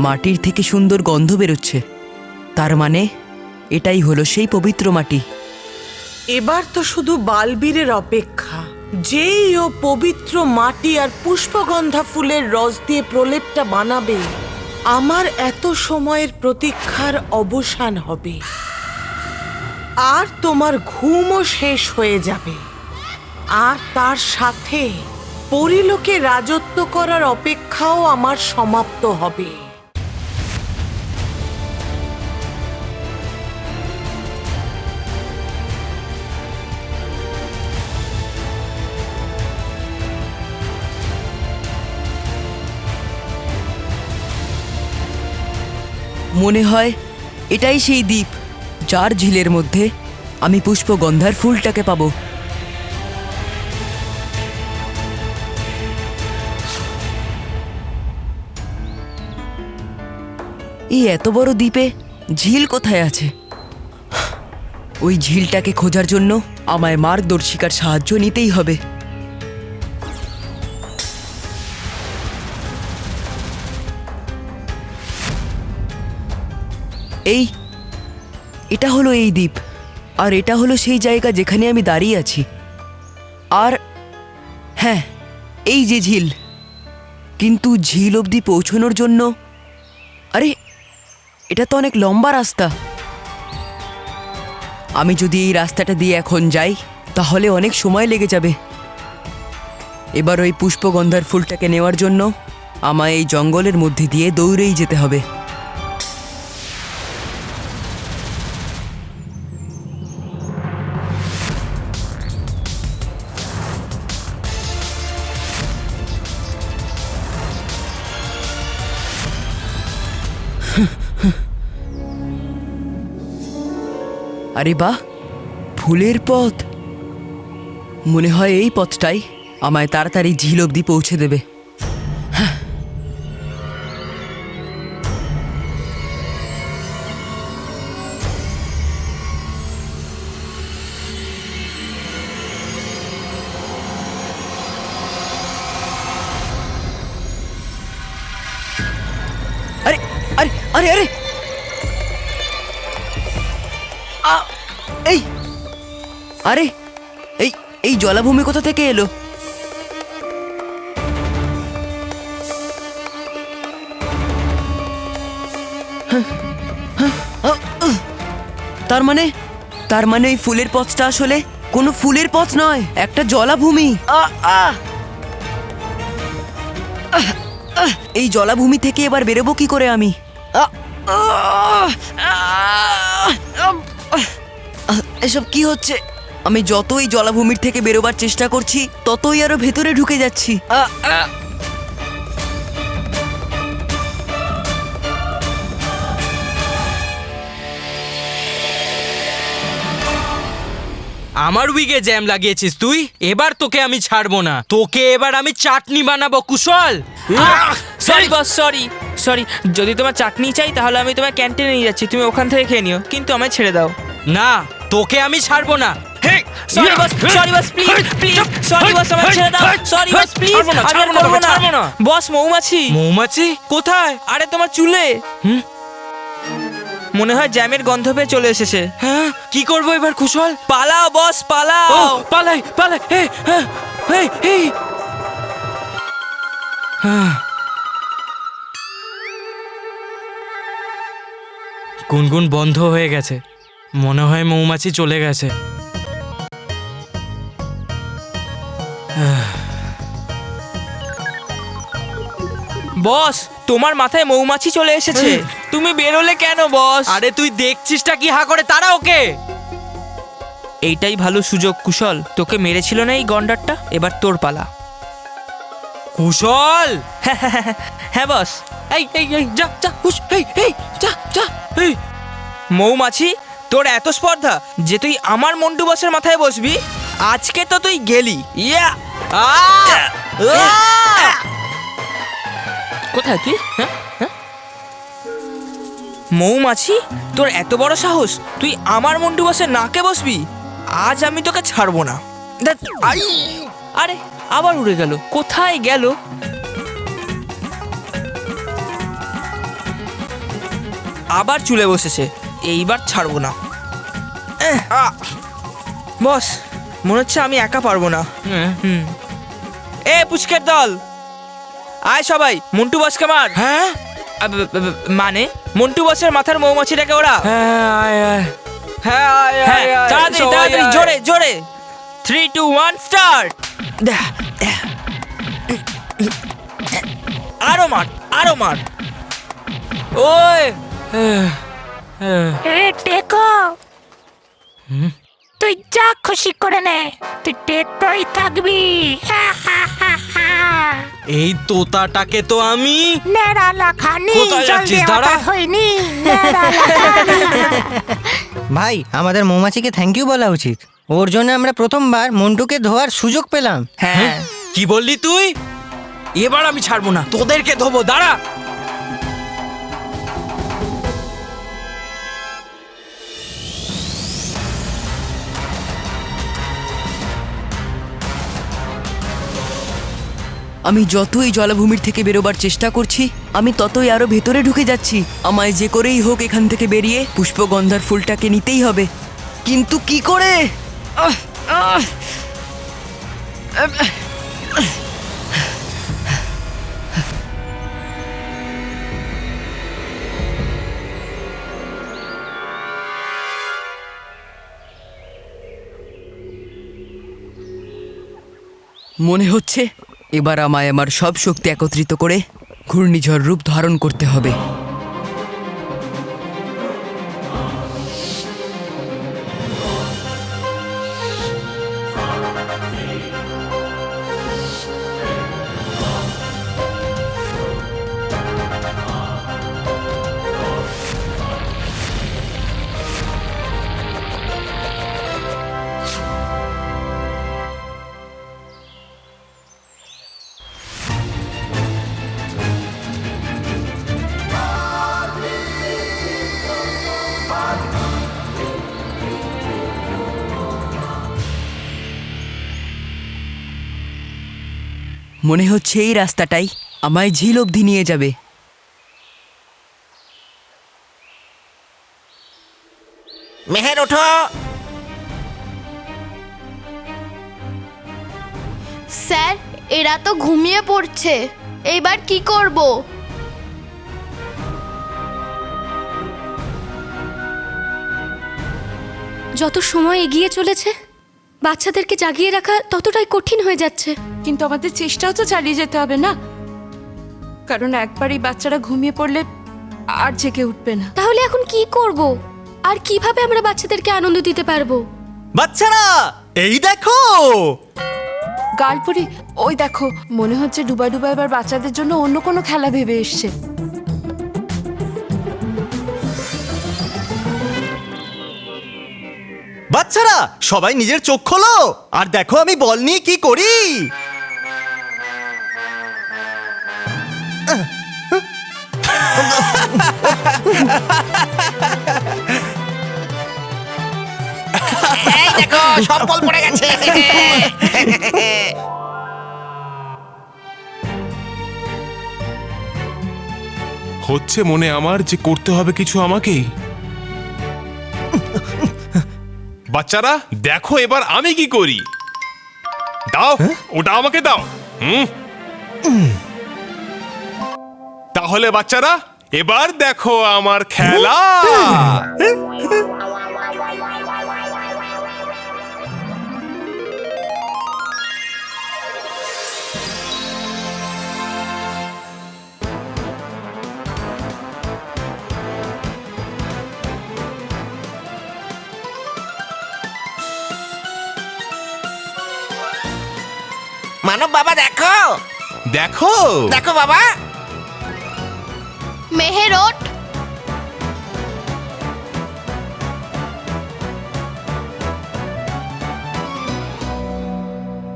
মাটির থেকে সুন্দর গন্ধ বেরোচ্ছে, তার মানে এটাই হলো সেই পবিত্র মাটি। এবার তো শুধু বালবীরের অপেক্ষা, যেই ও পবিত্র মাটি আর পুষ্পগন্ধা ফুলের রস দিয়ে প্রলেপটা বানাবে, আমার এত সময়ের প্রতীক্ষার অবসান হবে, আর তোমার ঘুমও শেষ হয়ে যাবে, আর তার সাথে পরিলোকে রাজত্ব করার অপেক্ষাও আমার সমাপ্ত হবে। মনে হয় এটাই সেই দ্বীপ যার ঝিলের মধ্যে আমি পুষ্পগন্ধার ফুলটাকে পাবো। এই এত বড় দ্বীপে ঝিল কোথায় আছে? ওই ঝিলটাকে খোঁজার জন্য আমায় মার্গদর্শিকার সাহায্য নিতেই হবে। এটা হলো এই দ্বীপ, আর এটা হলো সেই জায়গা যেখানে আমি দাঁড়িয়ে আছি। আর হ্যাঁ, এই যে ঝিল, কিন্তু ঝিল অবধি পৌঁছানোর জন্য, আরে এটা তো অনেক লম্বা রাস্তা। আমি যদি এই রাস্তাটা দিয়ে এখন যাই তাহলে অনেক সময় লেগে যাবে। এবার ওই পুষ্পগন্ধার ফুলটাকে নেওয়ার জন্য আমায় এই জঙ্গলের মধ্যে দিয়ে দৌড়েই যেতে হবে। আরে বাহ, ফুলের পথ! মনে হয় এই পথটাই আমায় তাড়াতাড়ি ঝিল অবধি পৌঁছে দেবে। আরে আরে আরে আরে এই আরে এই এই জলাভূমি কোথা থেকে এলো? তার মানে এই ফুলের পথটা আসলে কোনো ফুলের পথ নয়, একটা জলাভূমি। এই জলাভূমি থেকে এবার বেরোবো কি করে আমি? এসব কি হচ্ছে? আমি যতই জলাভূমির থেকে বেরোবার চেষ্টা করছি ততই আরো ভেতরে ঢুকে যাচ্ছি। আমার উইগে জ্যাম লাগিয়েছিস তুই, এবার তোকে আমি ছাড়বো না। তোকে এবার আমি চাটনি বানাবো কুশল। Sorry boss, sorry. যদি তোমার চাটনি চাই তাহলে আমি তোমার ক্যান্টিনে নিয়ে যাচ্ছি, তুমি ওখান থেকে খেয়ে নিও, কিন্তু আমায় ছেড়ে দাও। না, তোকে আমি ছাড়বো না। Sorry boss, please sorry boss, আমায় ছেড়ে দাও। সরি বস, প্লিজ, আমি আর করবো না। বস, মৌমাছি। মৌমাছি কোথায়? আরে তোমার চুলে। মনে হয় জ্যামের গন্ধ পেয়ে চলে এসেছে। হ্যাঁ, কি করবো এবার কুশল? পালাও বস, পালাও। পালাই। গুনগুন বন্ধ হয়ে গেছে, মনে হয় মৌমাছি চলে গেছে। বস, তোমার মাথায় মৌমাছি চলে এসেছে, তুমি বেরোলে কেন বস? আরে তুই দেখছিসটা কি হা করে, তারা ওকে। এইটাই ভালো সুযোগ কুশল, তোকে মেরেছিল না এই গন্ডারটা, এবার তোর পালা। কুশল, হ্যাঁ বস। এই যা হুশ, যা। মৌমাছি, তোর এত স্পর্ধা যে তুই আমার মন্টু বসের মাথায় বসবি? আজকে তো তুই গেলি। ইয়া! কোথায় তুই? মৌমাছি, তোর এত বড় সাহস, তুই আমার মন্টু বসের নাকে বসবি? আজ আমি তোকে ছাড়বো না। আরে আবার উড়ে গেল, কোথায় গেল? আবার চুলে বসেছে। এইবার ছাড়বো না। বস, মনে হচ্ছে আমি একা পারবো না। এ পুচকের দল, আয় সবাই, মন্টু বসকে মার। হ্যাঁ মানে মন্টু বসের মাথার মৌমাছিটাকে ওরা। হ্যাঁ, তাড়াতাড়ি তাড়াতাড়ি, জোরে জোরে। 3, 2, 1 স্টার্ট। আরো মার, আরো মার। ওই এ টেকো, তুই যা খুশি করে নে, তুই টেকোই থাকবি। এই তোতাটাকে তো আমি নেড়ালা খানি, কোথায় যাচ্ছিস? জলদি দাঁড়া। আবার হয়নি, নেড়ালা খানি। ভাই, আমাদের মৌমাছিকে থ্যাংক ইউ বলা উচিত। ওর জন্য আমরা প্রথমবার মন্টুকে ধোয়ার সুযোগ পেলাম। হ্যাঁ, কি বললি তুই? এবার আমি ছাড়বো না, তোদেরকে ধোবো, দাঁড়া। আমি যতই জলাভূমির থেকে বেরোবার চেষ্টা করছি, আমি ততই আরো ভেতরে ঢুকে যাচ্ছি। আমায় যে করেই হোক এখান থেকে বেরিয়ে পুষ্পগন্ধার ফুলটাকে নিতেই হবে। কিন্তু কি করে? মনে হচ্ছে এবার আমায় আমার সব শক্তি একত্রিত করে ঘূর্ণিঝড় রূপ ধারণ করতে হবে। মনে হচ্ছে এই রাস্তাটাই আমায় ঝিল অবধি নিয়ে যাবে। মেহের ওঠো। স্যার, এরা তো ঘুমিয়ে পড়ছে, এইবার কি করব? যত সময় এগিয়ে চলেছে বাচ্চাদেরকে জাগিয়ে রাখা ততটাই কঠিন হয়ে যাচ্ছে। কিন্তু আমাদের চেষ্টাও তো চালিয়ে যেতে হবে না, কারণ একবার এই বাচ্চারা ঘুমিয়ে পড়লে আর জেগে উঠবে না। তাহলে এখন কি করব? আর কিভাবে আমরা বাচ্চাদেরকে আনন্দ দিতে পারবো? বাচ্চারা এই দেখো। গালপুরি, ওই দেখো, মনে হচ্ছে ডুবা ডুবা এবার বাচ্চাদের জন্য অন্য কোনো খেলা ভেবে এসছে। বাচ্চারা সবাই নিজের চোখ খোলো আর দেখো আমি বল নিয়ে কি করি। এই দেখো, সব বল পড়ে গেছে। হচ্ছে মনে আমার যে করতে হবে কিছু আমাকেই। বাচ্চারা দেখো এবার আমি কি করি। দাও, ওটা আমাকে দাও। তাহলে বাচ্চারা এবার দেখো আমার খেলা। মানব বাবা দেখো, দেখো দেখো বাবা। মেহের ওঠ।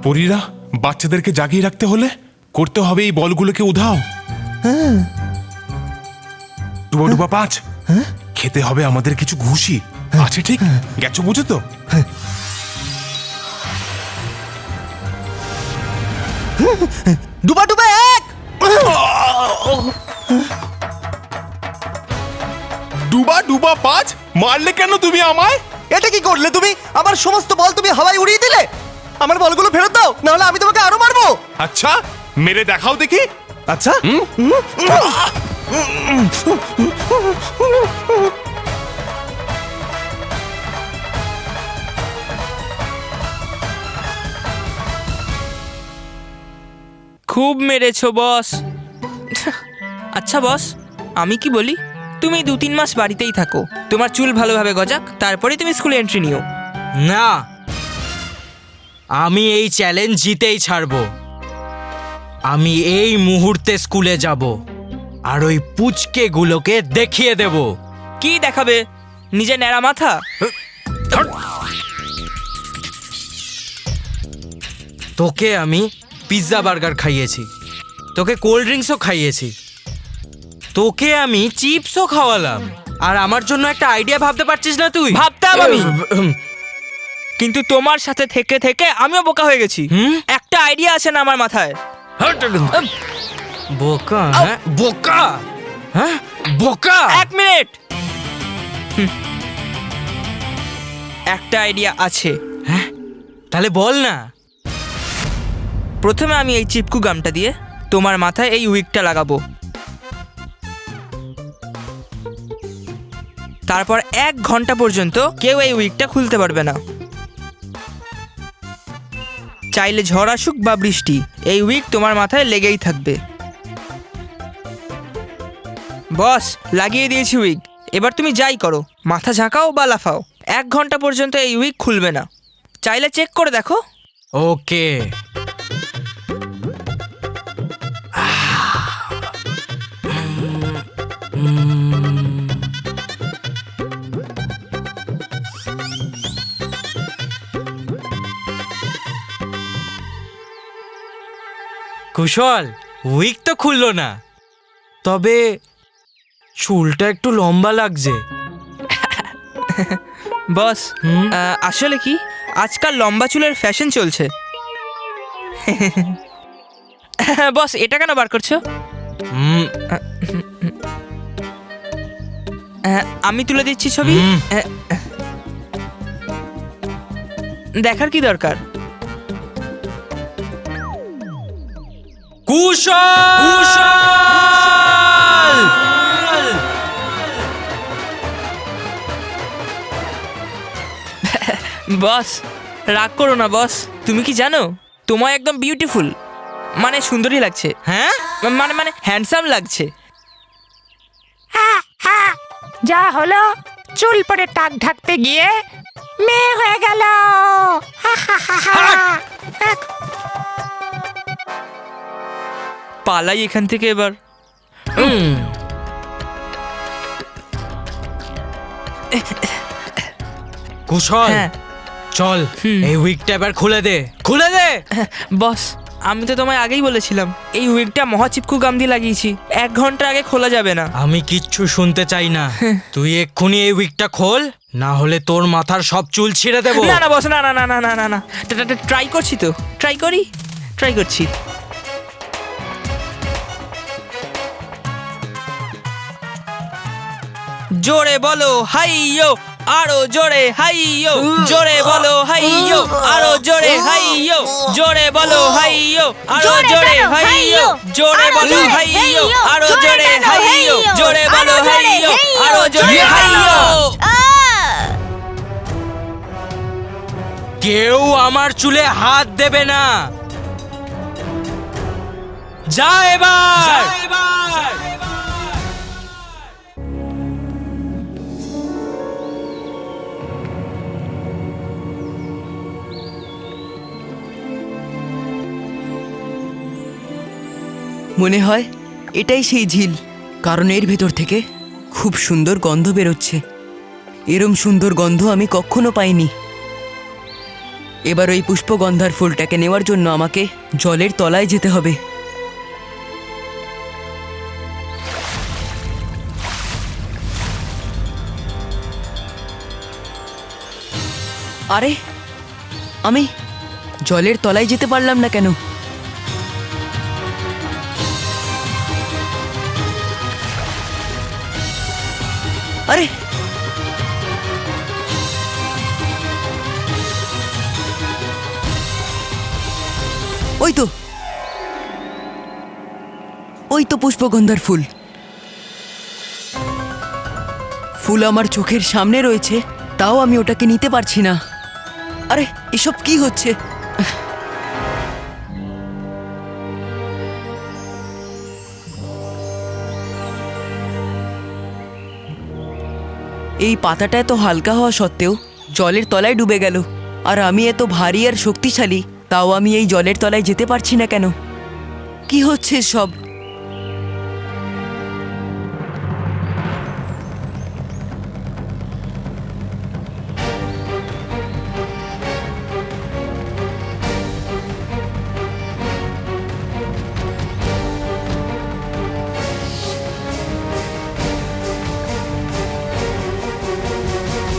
পরীরা বাচ্চাদেরকে জাগিয়ে রাখতে হলে করতে হবে এই বলগুলোকে উধাও। ডুবা ডুবা 5, খেতে হবে আমাদের কিছু ঘুষি আছে, ঠিক গেছো বুঝো তো? ডুবা ডুবা 1। ডুবা ডুবা পাঁচ মারলে কেন তুমি আমায়? এটা কি করলে তুমি? আমার সমস্ত বল তুমি হাওয়ায় উড়িয়ে দিলে। আমার বলগুলো ফেরত দাও, না হলে আমি তোমাকে আরো মারবো। আচ্ছা মেরে দেখাও দেখি। আচ্ছা খুব মেরেছো বস। আচ্ছা বস, আমি কি বলি, তুমি 2-3 মাস বাড়িতেই থাকো, তোমার চুল ভালোভাবে গজাক, তারপরে তুমি স্কুলে এন্ট্রি নিও। না, আমি এই চ্যালেঞ্জ জিতেই ছাড়বো। আমি এই মুহূর্তে স্কুলে যাব আর ওই পুচকেগুলোকে দেখিয়ে দেব। কি দেখাবে? নিজে ন্যাড়া মাথা? তোকে আমি পিৎজা বার্গার খাইয়েছি, তোকে কোল্ড ড্রিঙ্কসও খাইয়েছি, তোকে আমি চিপসও খাওয়ালাম, আর আমার জন্য একটা আইডিয়া ভাবতে পারছিস না তুই? ভাবতাম আমি, কিন্তু তোমার সাথে থেকে থেকে আমিও বোকা হয়ে গেছি। একটা আইডিয়া আছে না আমার মাথায়। বোকা? হ্যাঁ বোকা, হ্যাঁ বোকা। 1 মিনিট, একটা আইডিয়া আছে। হ্যাঁ তাহলে বল না। প্রথমে আমি এই চিপকু গামটা দিয়ে তোমার মাথায় এই উইকটা লাগাবো, তারপর 1 ঘন্টা পর্যন্ত কেউ এই উইকটা খুলতে পারবে না। চাইলে ঝড় আসুক বা বৃষ্টি, এই উইক তোমার মাথায় লেগেই থাকবে। বস, লাগিয়ে দিয়েছি উইক, এবার তুমি যাই করো, মাথা ঝাঁকাও বা লাফাও, 1 ঘন্টা পর্যন্ত এই উইক খুলবে না। চাইলে চেক করে দেখো। ওকে। কুশল, উইক তো খুললো না, তবে চুলটা একটু লম্বা লাগছে। বস, আসলে কি, আজকাল লম্বা চুলের ফ্যাশন চলছে। বস, এটা কেন বার করছো? আমি তুলে দিচ্ছি ছবি, দেখার কি দরকার? কুশল! বস, রাগ করো না বস, তুমি কি জানো তোমায় একদম বিউটিফুল, মানে সুন্দরী লাগছে। হ্যাঁ মানে হ্যান্ডসাম লাগছে। যা হলো, চুল পরে টাক ঢাকতে গিয়ে মেয়ে হয়ে গেল। পালাই এখান থেকে এবার। কুশল, হ্যাঁ। চল এই উইকটা এবার খুলে দে, খুলে দে। বস, আমি তো তোমায় আগেই বলেছিলাম এই উইকটা মহাচিপকু গাম দিয়ে লাগিয়েছি, 1 ঘন্টা আগে খোলা যাবে না। আমি কিচ্ছু শুনতে চাই না, তুই এক্ষুনি এই উইকটা খোল, না হলে তোর মাথার সব চুল ছিঁড়ে দেবো। না না বস, না না না না না না না, ট্রাই করছি তো, ট্রাই করছি। জোরে বলো হাইয়ো, আরো জোরে হাইয়ো, জোরে বলো হাইয়ো, আরো জোরে হাইয়ো, জোরে বলো হাইয়ো, আরো জোরে হাইয়ো, জোরে বলো হাইয়ো, আরো জোরে হাইয়ো, জোরে বলো হাইয়ো, আরো জোরে হাইয়ো। কেউ আমার চুলে হাত দেবে না, যা এবার। মনে হয় এটাই সেই ঝিল, কারণ এর ভেতর থেকে খুব সুন্দর গন্ধ বেরোচ্ছে। এরম সুন্দর গন্ধ আমি কখনো পাইনি। এবার ওই পুষ্পগন্ধার ফুলটাকে নেওয়ার জন্য আমাকে জলের তলায় যেতে হবে। আরে, আমি জলের তলায় যেতে পারলাম না কেন? আরে ওই তো পুষ্পগন্ধার ফুল। ফুল আমার চোখের সামনে রয়েছে, তাও আমি ওটাকে নিতে পারছি না। আরে এসব কি হচ্ছে? এই পাতাটা এত হালকা হওয়া সত্ত্বেও জলের তলায় ডুবে গেল, আর আমি এত ভারী আর শক্তিশালী, তাও আমি এই জলের তলায় যেতে পারছি না কেন? কি হচ্ছে সব?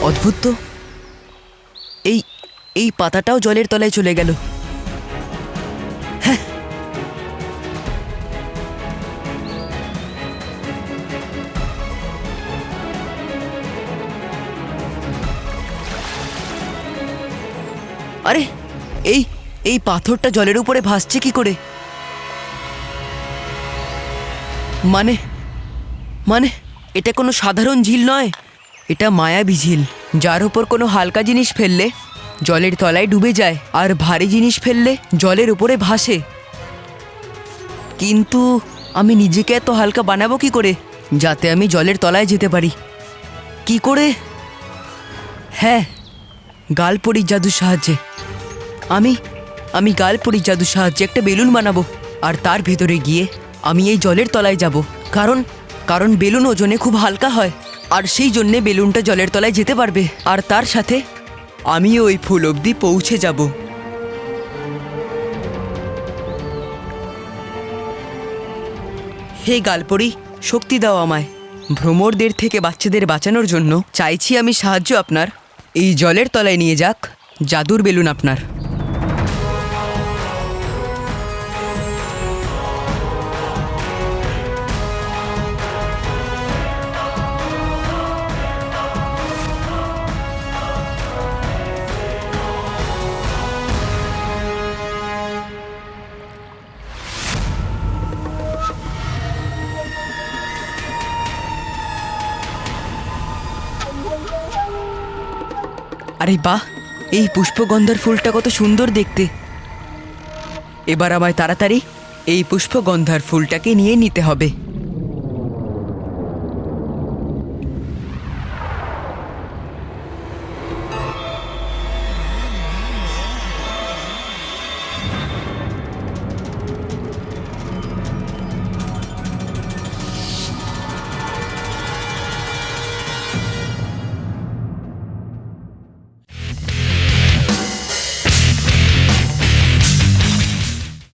অদ্ভুত তো, এই পাতাটাও জলের তলায় চলে গেল। হ্যাঁ, আরে এই পাথরটা জলের উপরে ভাসছে কি করে? মানে এটা কোনো সাধারণ ঝিল নয়, এটা মায়াবী ঝিল, যার উপর কোনো হালকা জিনিস ফেললে জলের তলায় ডুবে যায়, আর ভারী জিনিস ফেললে জলের উপরে ভাসে। কিন্তু আমি নিজেকে এত হালকা বানাবো কি করে যাতে আমি জলের তলায় যেতে পারি? কি করে? হ্যাঁ, গালপরির জাদুর সাহায্যে। আমি গালপরির জাদুর সাহায্যে একটা বেলুন বানাবো, আর তার ভেতরে গিয়ে আমি এই জলের তলায় যাব। কারণ বেলুন ওজনে খুব হালকা হয়, আর সেই জন্যে বেলুনটা জলের তলায় যেতে পারবে, আর তার সাথে আমি ওই ফুল অবধি পৌঁছে যাব। হে গালপরি, শক্তি দাও আমায়। ভ্রমরদের থেকে বাচ্চাদের বাঁচানোর জন্য চাইছি আমি সাহায্য আপনার। এই জলের তলায় নিয়ে যাক জাদুর বেলুন আপনার। আরে বাহ, এই পুষ্পগন্ধার ফুলটা কত সুন্দর দেখতে। এবার আমায় তাড়াতাড়ি এই পুষ্পগন্ধার ফুলটাকে নিয়ে নিতে হবে।